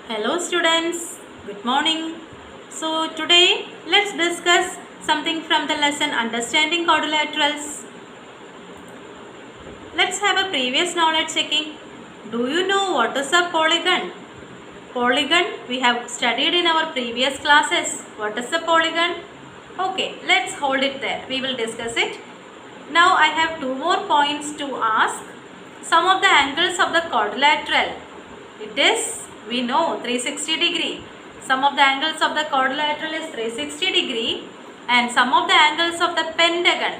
Hello students, good morning. So today let's discuss something from the lesson Understanding Quadrilaterals. Let's have a previous knowledge checking. Do you know what is a polygon? Polygon we have studied in our previous classes. What is a polygon? Okay, let's hold it there. We will discuss it. Now I have two more points to ask. Sum of the angles of the quadrilateral. It is, we know, 360 degree. Sum of the angles of the quadrilateral is 360 degree and sum of the angles of the pentagon.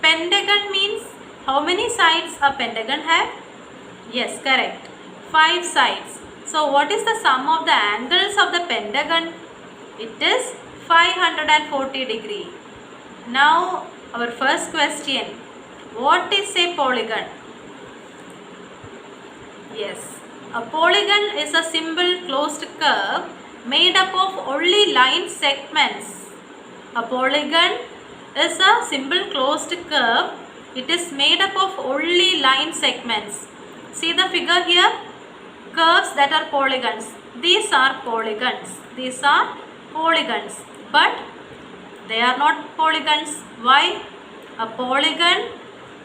Pentagon means how many sides a pentagon have? Yes, correct. 5 sides. So what is the sum of the angles of the pentagon? It is 540 degree. Now our first question. What is a polygon? Yes. A polygon is a simple closed curve made up of only line segments. A polygon is a simple closed curve. It is made up of only line segments. See the figure here? Curves that are polygons. These are polygons. These are polygons. But they are not polygons. Why? A polygon,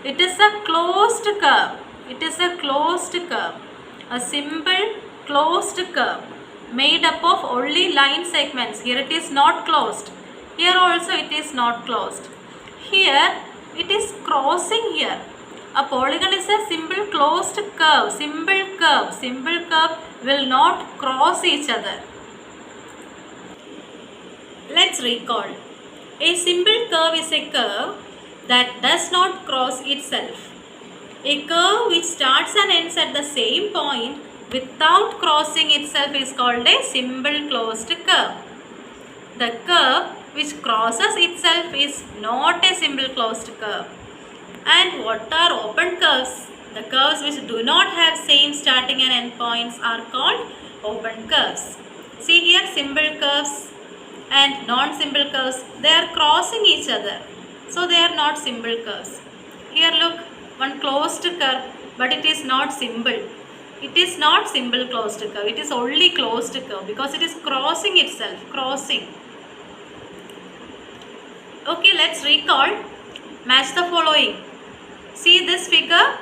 it is a closed curve. It is a closed curve. A simple closed curve made up of only line segments. Here it is not closed. Here also it is not closed. Here it is crossing here. A polygon is a simple closed curve. Simple curve. Simple curve will not cross each other. Let's recall. A simple curve is a curve that does not cross itself. A curve which starts and ends at the same point without crossing itself is called a simple closed curve. The curve which crosses itself is not a simple closed curve. And what are open curves? The curves which do not have same starting and end points are called open curves. See here, simple curves and non-simple curves, they are crossing each other. So they are not simple curves. Here look, one closed curve, but it is not simple. It is not simple closed curve. It is only closed curve because it is crossing itself. Crossing. Okay, let's recall. Match the following. See this figure.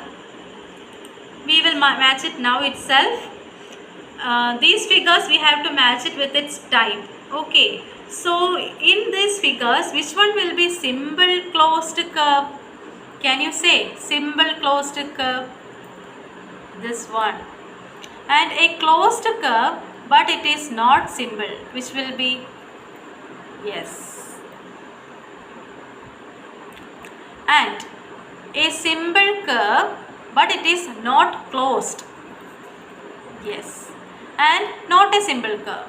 We will match it now itself. These figures we have to match it with its type. Okay. So in these figures, which one will be simple closed curve? Can you say simple closed curve? This one. And a closed curve, but it is not simple. Which will be? Yes. And a simple curve, but it is not closed. Yes. And not a simple curve.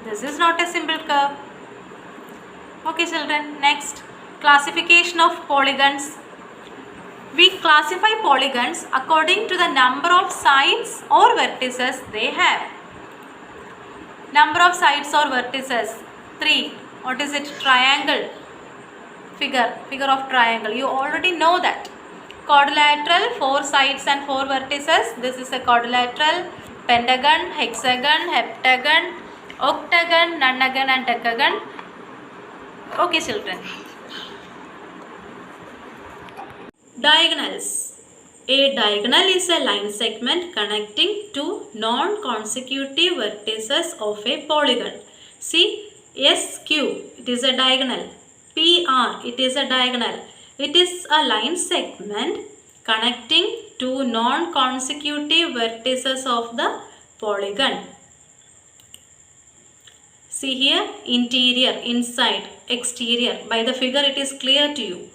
This is not a simple curve. Okay children, next. Classification of polygons. We classify polygons according to the number of sides or vertices they have. Number of sides or vertices. 3. What is it? Triangle. Figure of triangle. You already know that. Quadrilateral, 4 sides and 4 vertices. This is a quadrilateral. Pentagon, hexagon, heptagon, octagon, nonagon and decagon. Okay children. Diagonals. A diagonal is a line segment connecting two non-consecutive vertices of a polygon. See, SQ, it is a diagonal. PR, it is a diagonal. It is a line segment connecting two non-consecutive vertices of the polygon. See here, interior, inside, exterior. By the figure it is clear to you.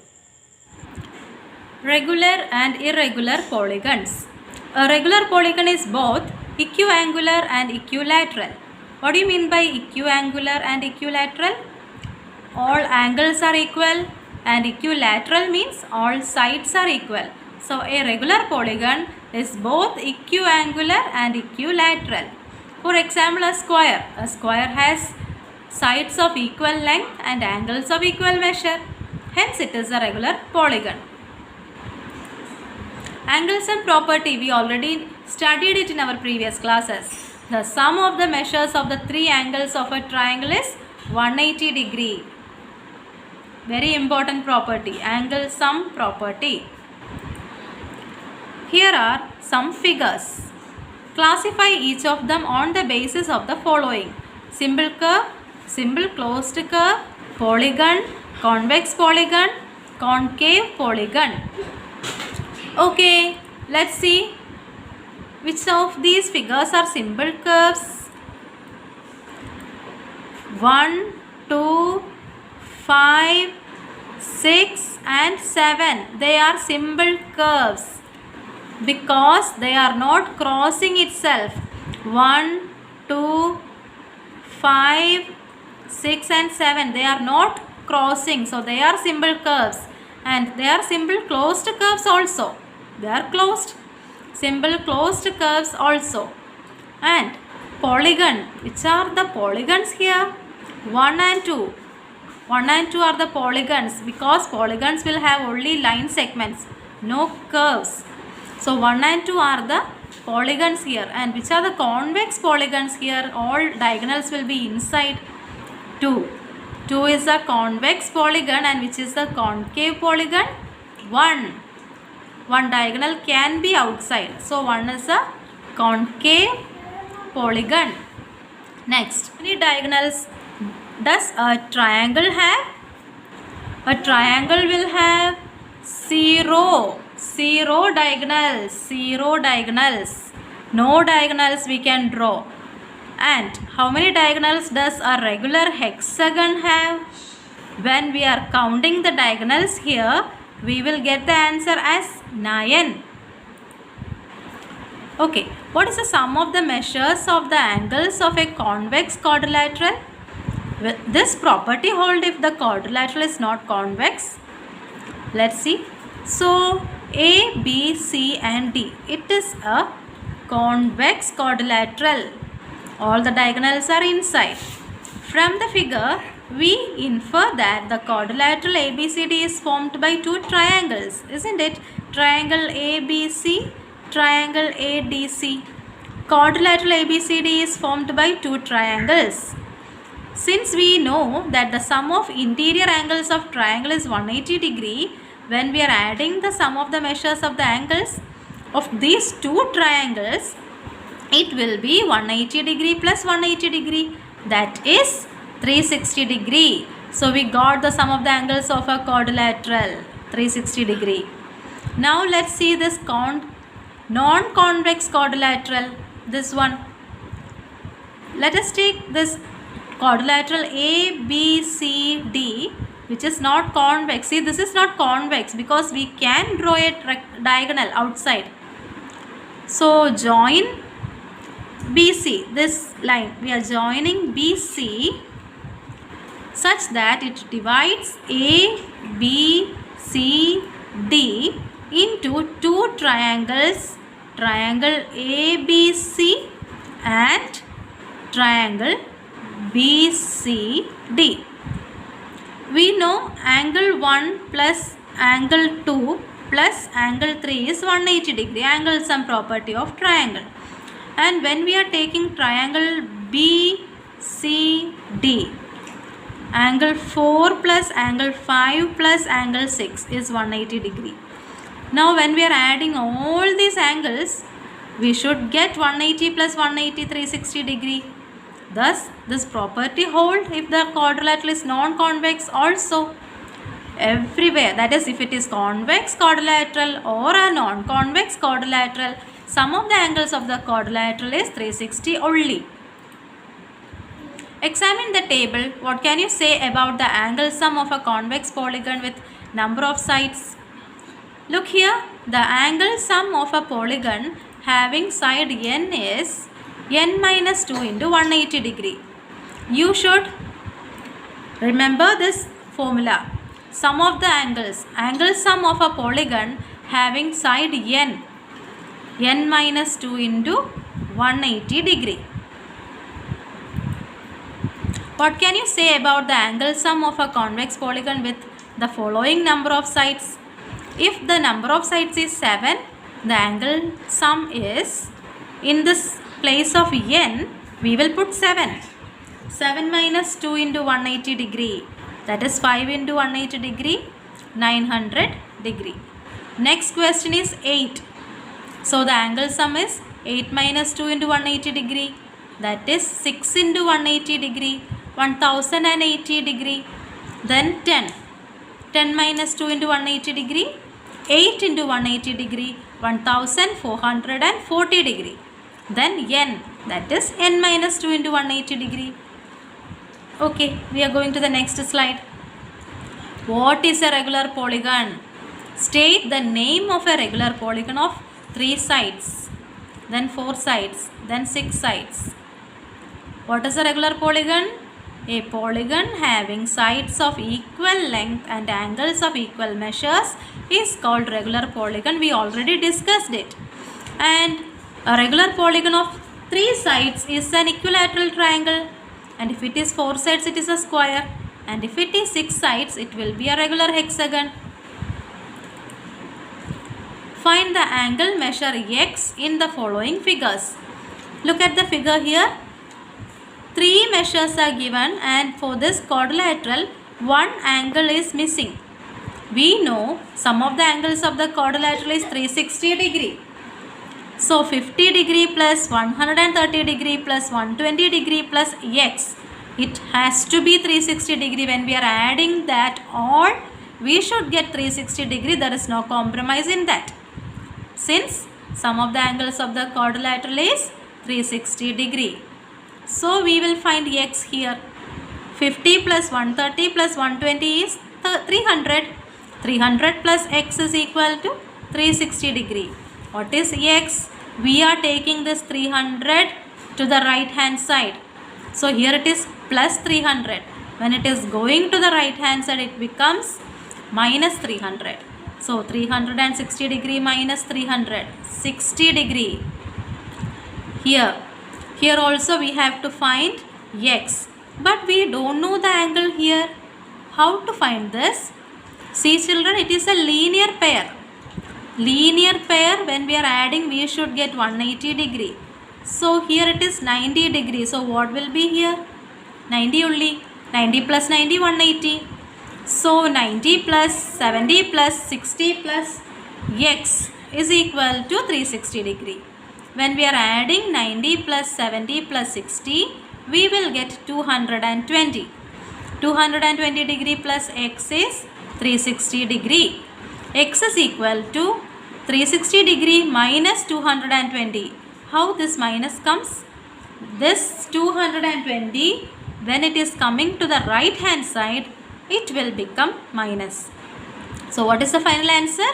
Regular and irregular polygons. A regular polygon is both equiangular and equilateral. What do you mean by equiangular and equilateral? All angles are equal and equilateral means all sides are equal. So a regular polygon is both equiangular and equilateral. For example, a square. A square has sides of equal length and angles of equal measure. Hence it is a regular polygon. Angle sum property, we already studied it in our previous classes. The sum of the measures of the three angles of a triangle is 180 degree. Very important property, angle sum property. Here are some figures. Classify each of them on the basis of the following: simple curve, simple closed curve, polygon, convex polygon, concave polygon. Okay, let's see which of these figures are simple curves. 1, 2, 5, 6 and 7. They are simple curves because they are not crossing itself. 1, 2, 5, 6 and 7. They are not crossing. So they are simple curves. And they are simple closed curves also. They are closed. Simple closed curves also. And polygon. Which are the polygons here? 1 and 2. 1 and 2 are the polygons because polygons will have only line segments, no curves. So 1 and 2 are the polygons here. And which are the convex polygons here? All diagonals will be inside 2. 2 is a convex polygon, and which is the concave polygon? 1. One diagonal can be outside. So 1 is a concave polygon. Next, how many diagonals does a triangle have? A triangle will have 0. 0 diagonals. 0 diagonals. No diagonals we can draw. And how many diagonals does a regular hexagon have? When we are counting the diagonals here, we will get the answer as 9. Okay, what is the sum of the measures of the angles of a convex quadrilateral? This property hold if the quadrilateral is not convex. Let's see. So A, B, C and D. It is a convex quadrilateral. All the diagonals are inside. From the figure, we infer that the quadrilateral ABCD is formed by two triangles, isn't it? Triangle ABC, triangle ADC. Quadrilateral ABCD is formed by two triangles. Since we know that the sum of interior angles of triangle is 180 degree, when we are adding the sum of the measures of the angles of these two triangles, it will be 180 degree plus 180 degree, that is 360 degree. So we got the sum of the angles of a quadrilateral, 360 degree. Now let's see this non-convex quadrilateral, this one. Let us take this quadrilateral ABCD, which is not convex. See, this is not convex because we can draw a diagonal outside. So join BC, this line, we are joining BC such that it divides A, B, C, D into two triangles, triangle ABC and triangle BCD. We know angle 1 plus angle 2 plus angle 3 is 180 degree, angle sum property of triangle. And when we are taking triangle BCD, angle 4 plus angle 5 plus angle 6 is 180 degree. Now when we are adding all these angles, we should get 180 plus 180, 360 degree. Thus, this property hold if the quadrilateral is non-convex also. Everywhere, that is, if it is convex quadrilateral or a non-convex quadrilateral, sum of the angles of the quadrilateral is 360 only. Examine the table. What can you say about the angle sum of a convex polygon with number of sides? Look here, the angle sum of a polygon having side n is n minus 2 into 180 degree. You should remember this formula. Sum of the angles, angle sum of a polygon having side n minus 2 into 180 degree. What can you say about the angle sum of a convex polygon with the following number of sides? If the number of sides is 7, the angle sum is, in this place of n, we will put 7. 7 minus 2 into 180 degree. That is 5 into 180 degree, 900 degree. Next question is 8. So the angle sum is 8 minus 2 into 180 degree. That is 6 into 180 degree, 1080 degree. Then 10. 10 minus 2 into 180 degree, 8 into 180 degree, 1440 degree. Then n, that is n minus 2 into 180 degree. Okay, we are going to the next slide. What is a regular polygon? State the name of a regular polygon of 3 sides, then 4 sides, then 6 sides. What is a regular polygon? A polygon having sides of equal length and angles of equal measures is called regular polygon. We already discussed it. And a regular polygon of 3 sides is an equilateral triangle. And if it is 4 sides, it is a square. And if it is 6 sides, it will be a regular hexagon. Find the angle measure x in the following figures. Look at the figure here. 3 measures are given, and for this quadrilateral, one angle is missing. We know sum of the angles of the quadrilateral is 360 degree. So 50 degree plus 130 degree plus 120 degree plus x. It has to be 360 degree. When we are adding that all, we should get 360 degree. There is no compromise in that. Since sum of the angles of the quadrilateral is 360 degree. So we will find x here. 50 plus 130 plus 120 is 300. 300 plus x is equal to 360 degree. What is x? We are taking this 300 to the right hand side. So here it is plus 300. When it is going to the right hand side, it becomes minus 300. So 360 degree minus 300, 60 degree. Here also we have to find x. But we don't know the angle here. How to find this? See children, it is a linear pair. Linear pair, when we are adding, we should get 180 degree. So here it is 90 degree. So what will be here? 90 only. 90 plus 90, 180. So 90 plus 70 plus 60 plus x is equal to 360 degree. When we are adding 90 plus 70 plus 60, we will get 220. 220 degree plus x is 360 degree. X is equal to 360 degree minus 220. How this minus comes? This 220, when it is coming to the right hand side, it will become minus. So what is the final answer?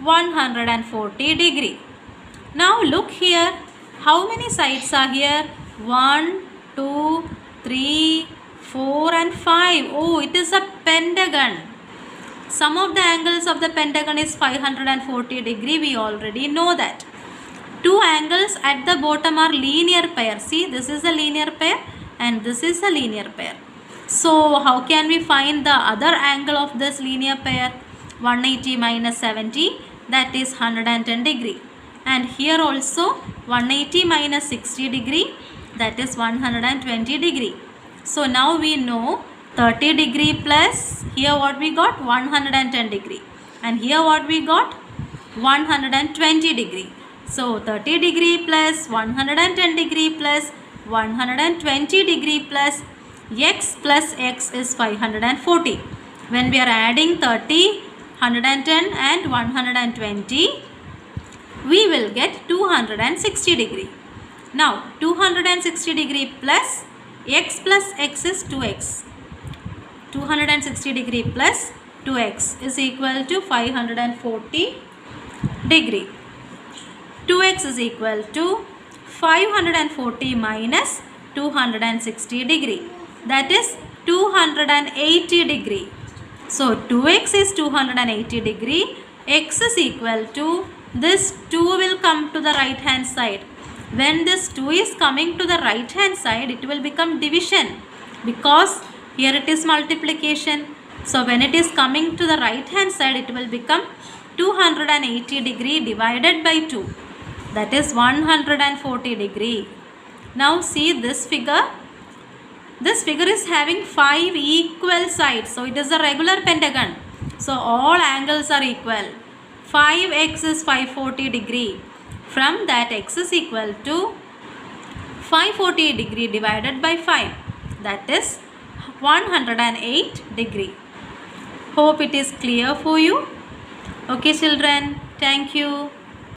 140 degree. Now look here. How many sides are here? 1, 2, 3, 4 and 5. Oh, it is a pentagon. Sum of the angles of the pentagon is 540 degree. We already know that. Two angles at the bottom are linear pair. See, this is a linear pair and this is a linear pair. So how can we find the other angle of this linear pair? 180 minus 70, that is 110 degree. And here also 180 minus 60 degree, that is 120 degree. So now we know 30 degree plus, here what we got? 110 degree. And here what we got? 120 degree. So 30 degree plus 110 degree plus 120 degree plus x is 540. When we are adding 30, 110 and 120, we will get 260 degree. Now 260 degree plus x is 2x. 260 degree plus 2x is equal to 540 degree. 2x is equal to 540 minus 260 degree. That is 280 degree. So 2x is 280 degree. X is equal to, this 2 will come to the right hand side. When this 2 is coming to the right hand side, it will become division, because here it is multiplication. So when it is coming to the right hand side, it will become 280 degree divided by 2. That is 140 degree. Now see this figure. This figure is having 5 equal sides. So it is a regular pentagon. So all angles are equal. 5x is 540 degree. From that, x is equal to 540 degree divided by 5. That is 108 degree. Hope it is clear for you. Okay children, thank you.